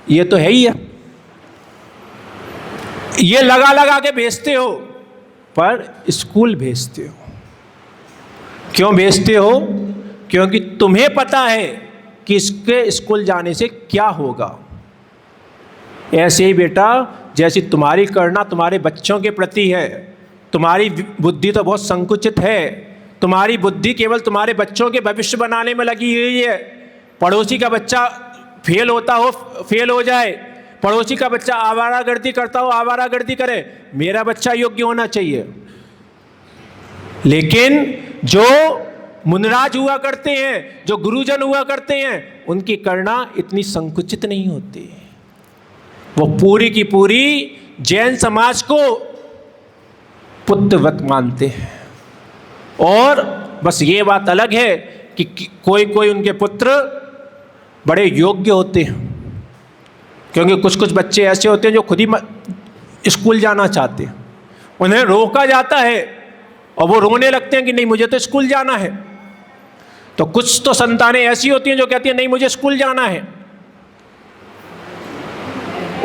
[SPEAKER 1] ये तो है ही है, ये लगा लगा के भेजते हो। पर स्कूल भेजते हो। क्यों भेजते हो? क्योंकि तुम्हें पता है कि इसके स्कूल जाने से क्या होगा। ऐसे ही बेटा, जैसी तुम्हारी करना तुम्हारे बच्चों के प्रति है, तुम्हारी बुद्धि तो बहुत संकुचित है। तुम्हारी बुद्धि केवल तुम्हारे बच्चों के भविष्य बनाने में लगी हुई है। पड़ोसी का बच्चा फेल होता हो, फेल हो जाए, पड़ोसी का बच्चा आवारागर्दी करता हो, आवारागर्दी करे, मेरा बच्चा योग्य होना चाहिए। लेकिन जो मुनिराज हुआ करते हैं, जो गुरुजन हुआ करते हैं, उनकी करना इतनी संकुचित नहीं होती। वो पूरी की पूरी जैन समाज को पुत्रवत मानते हैं। और बस ये बात अलग है कि कोई कोई उनके पुत्र बड़े योग्य होते हैं, क्योंकि कुछ कुछ बच्चे ऐसे होते हैं जो खुद ही स्कूल जाना चाहते हैं, उन्हें रोका जाता है और वो रोने लगते हैं कि नहीं मुझे तो स्कूल जाना है। तो कुछ तो संतानें ऐसी होती हैं जो कहती हैं नहीं मुझे स्कूल जाना है,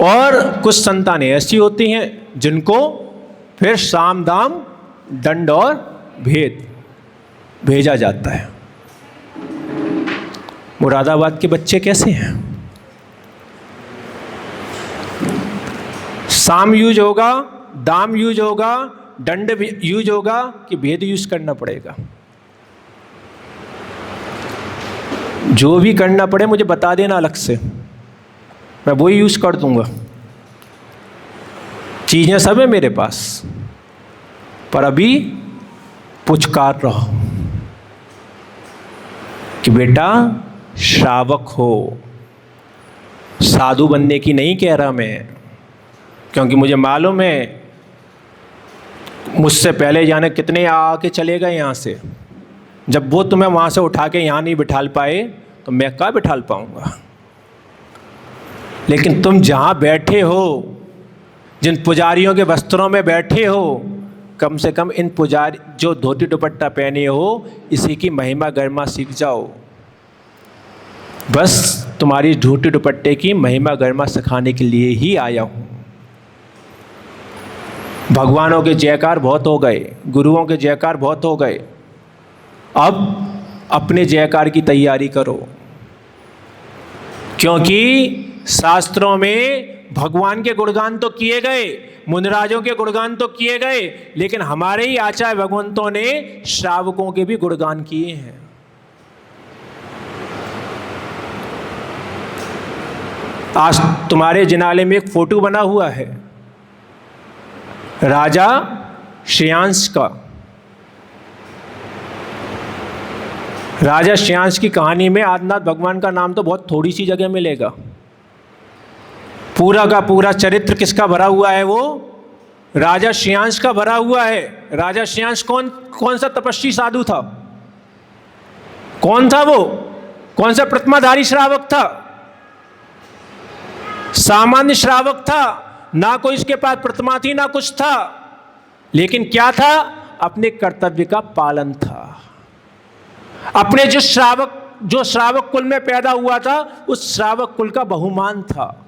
[SPEAKER 1] और कुछ संतानें ऐसी होती हैं जिनको फिर साम दाम दंड और भेद भेजा जाता है। मुरादाबाद के बच्चे कैसे हैं? साम यूज होगा, दाम यूज होगा, दंड यूज होगा कि भेद यूज करना पड़ेगा। जो भी करना पड़े मुझे बता देना अलग से, मैं वही यूज कर दूंगा। चीजें सब है मेरे पास, पर अभी पुचकार रहो कि बेटा श्रावक हो। साधु बनने की नहीं कह रहा मैं, क्योंकि मुझे मालूम है मुझसे पहले जाने कितने आके चले गए यहाँ से। जब वो तुम्हें वहाँ से उठा के यहाँ नहीं बिठाल पाए तो मैं क्या बिठाल पाऊँगा। लेकिन तुम जहाँ बैठे हो, जिन पुजारियों के वस्त्रों में बैठे हो, कम से कम इन पुजारी जो धोती दुपट्टा पहने हो, इसी की महिमा गरिमा सीख जाओ। बस तुम्हारी धोती दुपट्टे की महिमा गरिमा सिखाने के लिए ही आया हूँ। भगवानों के जयकार बहुत हो गए, गुरुओं के जयकार बहुत हो गए, अब अपने जयकार की तैयारी करो। क्योंकि शास्त्रों में भगवान के गुणगान तो किए गए, मुनिराजों के गुणगान तो किए गए, लेकिन हमारे ही आचार्य भगवंतों ने श्रावकों के भी गुणगान किए हैं। आज तुम्हारे जिनाले में एक फोटो बना हुआ है राजा श्रेयांश का। राजा श्रेयांश की कहानी में आदिनाथ भगवान का नाम तो बहुत थोड़ी सी जगह मिलेगा। पूरा का पूरा चरित्र किसका भरा हुआ है? वो राजा श्रेयांश का भरा हुआ है। राजा श्रेयांश कौन सा तपस्वी साधु था? कौन था वो? कौन सा प्रतिमाधारी श्रावक था? सामान्य श्रावक था, ना कोई इसके पास प्रतिमा थी, ना कुछ था, लेकिन क्या था? अपने कर्तव्य का पालन था। अपने जो श्रावक कुल में पैदा हुआ था, उस श्रावक कुल का बहुमान था।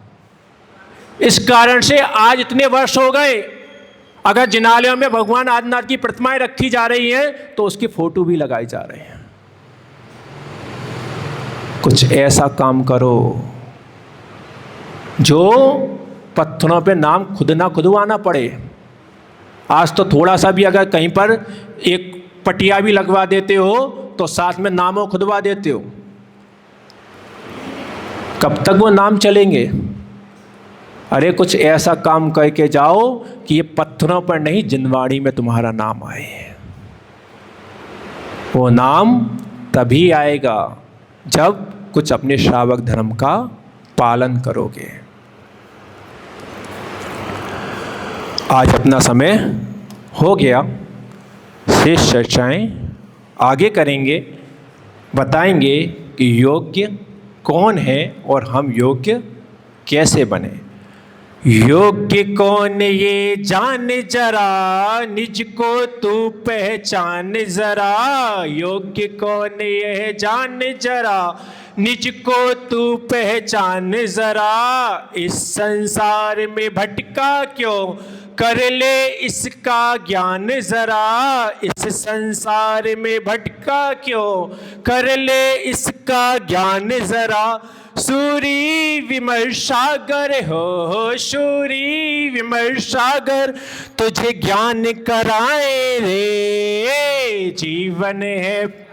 [SPEAKER 1] इस कारण से आज इतने वर्ष हो गए, अगर जिनालयों में भगवान आदिनाथ की प्रतिमाएं रखी जा रही हैं तो उसकी फोटो भी लगाई जा रहे हैं। कुछ ऐसा काम करो जो पत्थरों पे नाम खुद ना खुदवाना पड़े। आज तो थोड़ा सा भी अगर कहीं पर एक पटिया भी लगवा देते हो तो साथ में नामों खुदवा देते हो। कब तक वो नाम चलेंगे? अरे कुछ ऐसा काम करके जाओ कि ये पत्थरों पर नहीं जिनवाणी में तुम्हारा नाम आए। वो नाम तभी आएगा जब कुछ अपने श्रावक धर्म का पालन करोगे। आज अपना समय हो गया, शेष चर्चाएं आगे करेंगे, बताएंगे कि योग्य कौन है और हम योग्य कैसे बने। योग्य कौन ये जान जरा, निज को तू पहचान जरा। योग्य कौन ये जान जरा, निज को तू पहचान जरा। इस संसार में भटका क्यों, कर ले इसका ज्ञान जरा। इस संसार में भटका क्यों, कर ले इसका ज्ञान जरा। सूरी विमर्शागर हो, शूरी विमर्शागर, तुझे ज्ञान कराए रे। जीवन है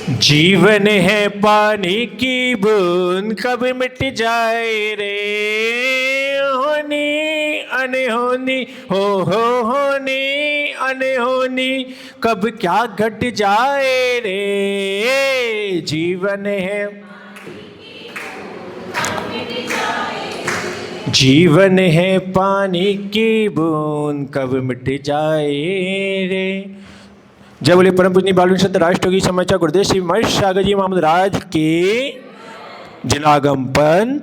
[SPEAKER 1] जीवन है पानी की बूंद, कब मिट जाए रे। होनी अनहोनी हो होनी अनहोनी, कब क्या घट जाए रे। जीवन है जीवन है पानी की बूंद, कब मिट जाए रे। जय बोले परम पूजनीय बाल संत राष्ट्रयोगी समाचार गुरुदेव श्री महेश सागर जी महाराज के जिनागम पंथ